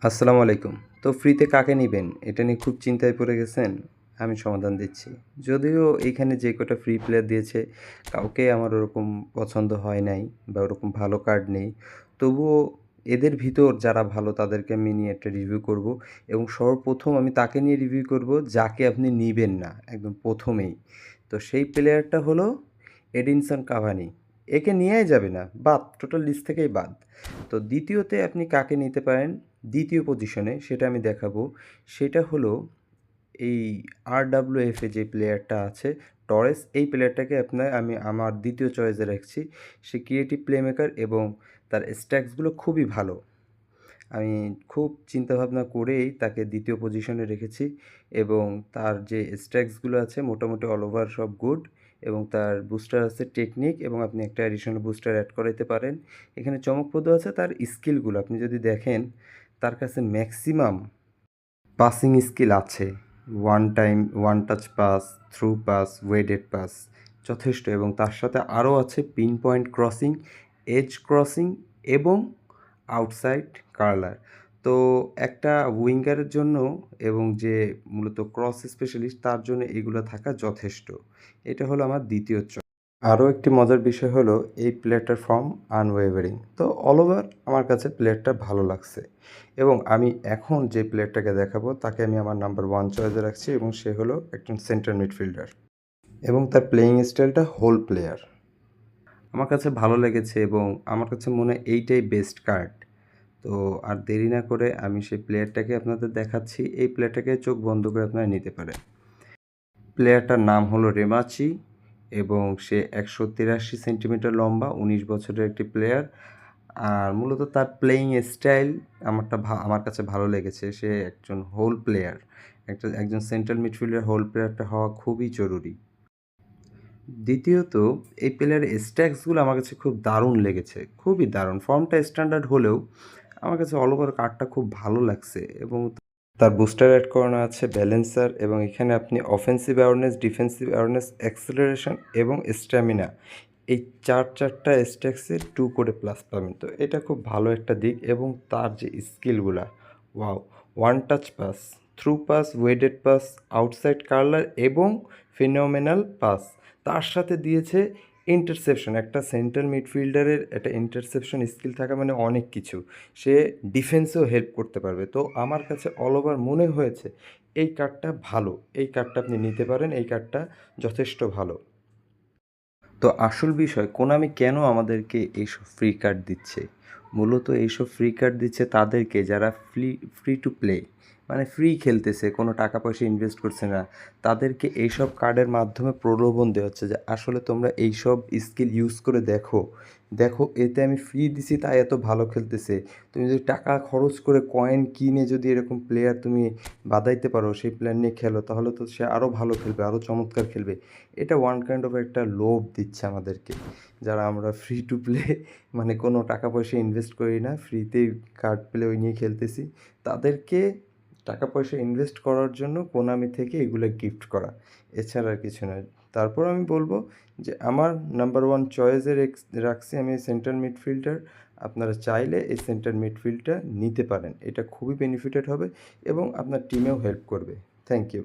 আসসালামু আলাইকুম। তো ফ্রিতে কাকে নিবেন? এটা নিয়ে খুব চিন্তায় পড়ে গেছেন? আমি সমাধান দিচ্ছি। যদিও এইখানে যে কটা ফ্রি প্লেয়ার দিয়েছে, কাউকে আমার ওরকম পছন্দ হয় নাই বা ওরকম ভালো কার্ড নেই। তবুও এদের ভিতর যারা ভালো তাদেরকে আমি নিয়ে একটা রিভিউ করব এবং সর্বপ্রথম আমি তাকে নিয়ে রিভিউ করব যাকে আপনি নিবেন না একদম ১ম এই। তো সেই প্লেয়ারটা হলো এডিনসন কাভানি। একে নেয়াই যাবে না। বাদ, টোটাল লিস্ট থেকেই বাদ। তো দ্বিতীয়তে আপনি কাকে নিতে পারেন? দ্বিতীয় পজিশনে সেটা আমি দেখাবো। সেটা হলো এই RWF এ যে প্লেয়ারটা আছে টরেস, এই প্লেয়ারটাকে আমি আমার দ্বিতীয় চয়েসে রাখছি। সে ক্রিয়েটিভ প্লেমেকার এবং তার স্ট্যাটসগুলো খুবই ভালো। আমি খুব চিন্তাভাবনা করেই তাকে দ্বিতীয় পজিশনে রেখেছি এবং তার যে স্ট্যাটসগুলো আছে মোটামুটি অল ওভার সব গুড এবং তার বুস্টার আছে টেকনিক এবং আপনি একটা অ্যাডিশনাল বুস্টার অ্যাড করাইতে পারেন। এখানে চমকপ্রদ আছে তার স্কিলগুলো। আপনি যদি দেখেন তার কাছে ম্যাক্সিমাম পাসিং স্কিল আছে। One touch pass, through pass, weighted pass যথেষ্ট এবং তার সাথে আরও আছে pin point crossing, edge crossing এবং আউটসাইড কার্লার। তো একটা উইঙ্গারের জন্য এবং যে মূলত ক্রস স্পেশালিস্ট তার জন্য এগুলো থাকা যথেষ্ট। এটা হলো আমার দ্বিতীয় চয়েস। আরও একটি মজার বিষয় হলো এই প্লেয়ারটার ফর্ম আনওয়েভারিং। তো অল ওভার আমার কাছে প্লেয়ারটা ভালো লাগছে এবং আমি এখন যে প্লেয়ারটাকে দেখাবো তাকে আমি আমার নাম্বার 1 চয়েসে রাখছি এবং সে হলো একজন সেন্টার মিডফিল্ডার এবং তার প্লেয়িং স্টাইলটা হোল প্লেয়ার। আমার কাছে ভালো লেগেছে এবং আমার কাছে মনে হয় এইটাই বেস্ট কার্ড। তো আর দেরি না করে আমি সেই প্লেয়ারটাকে আপনাদের দেখাচ্ছি। এই প্লেয়ারটাকে চোখ বন্ধ করে আপনারা নিতে পারেন। প্লেয়ারটার নাম হলো রেমাচি এবং সে ১৮৩ সেন্টিমিটার লম্বা, ১৯ বছরের একটি প্লেয়ার। আর মূলত তার প্লেয়িং স্টাইল আমার কাছে ভালো লেগেছে। সে একজন হোল প্লেয়ার। একজন সেন্ট্রাল মিডফিল্ডার হোল প্লেয়ারটা হওয়া খুবই জরুরি। দ্বিতীয়ত এই প্লেয়ারের স্ট্যাটসগুলো আমার কাছে খুব দারুণ লেগেছে। খুবই দারুণ। ফর্মটা স্ট্যান্ডার্ড হলেও আমার কাছে অল ওভার কার্ডটা খুব ভালো লাগছে এবং তার বুস্টার অ্যাড করানো আছে ব্যালেন্সার এবং এখানে আপনি offensive awareness, defensive awareness, acceleration এবং স্ট্যামিনা এই ৪টা স্ট্যাটসে 2 করে প্লাস পাবেন। তো এটা খুব ভালো একটা দিক এবং তার যে স্কিলগুলা, wow! One touch pass, through pass, weighted pass, outside curler এবং ফিনোমেনাল পাস। তার সাথে দিয়েছে ইন্টারসেপশন। একটা সেন্ট্রাল মিডফিল্ডারের একটা ইন্টারসেপশন স্কিল থাকা মানে অনেক কিছু। সে ডিফেন্সেও হেল্প করতে পারবে। তো আমার কাছে অল ওভার মনে হয়েছে এই কার্ডটা ভালো। এই কার্ডটা আপনি নিতে পারেন। এই কার্ডটা যথেষ্ট ভালো। তো আসল বিষয় কোনামি কেন আমাদেরকে এইসব ফ্রি কার্ড দিচ্ছে? মূলত এইসব ফ্রি কার্ড দিচ্ছে তাদেরকে যারা ফ্রি টু প্লে মানে ফ্রি খেলতেছে, কোনো টাকা পয়সা ইনভেস্ট করছে না। তাদেরকে এইসব কার্ডের মাধ্যমে প্রলোভন দেওয়া হচ্ছে যে আসলে তোমরা এইসব স্কিল ইউজ করে দেখো। দেখো এতে আমি ফ্রি দিছি তাই এত ভালো খেলতেছে। তুমি যদি টাকা খরচ করে কয়েন কিনে যদি এরকম প্লেয়ার তুমি বাদাইতে পারো, সেই প্লেয়ার নিয়ে খেলো তাহলে তো সে আরও ভালো খেলবে, আরও চমৎকার খেলবে। এটা ওয়ান কাইন্ড অফ একটা লোভ দিচ্ছে আমাদেরকে। যারা আমরা ফ্রি টু প্লে মানে কোনো টাকা পয়সা ইনভেস্ট করি না, ফ্রিতেই কার্ড পেলে ওই নিয়ে খেলতেছি। তাদেরকে টাকা পয়সা ইনভেস্ট করার জন্য কোনামি থেকে এগুলো গিফট করা। এছাড়া আর কিছু নয়। তারপর আমি বলব যে আমার নাম্বার 1 চয়েসে রাখছি আমি সেন্ট্রাল মিডফিল্ডার। আপনারা চাইলে এই সেন্ট্রাল মিডফিল্ডটা নিতে পারেন। এটা খুবই বেনিফিটেড হবে এবং আপনার টিমেও হেল্প করবে। Thank you.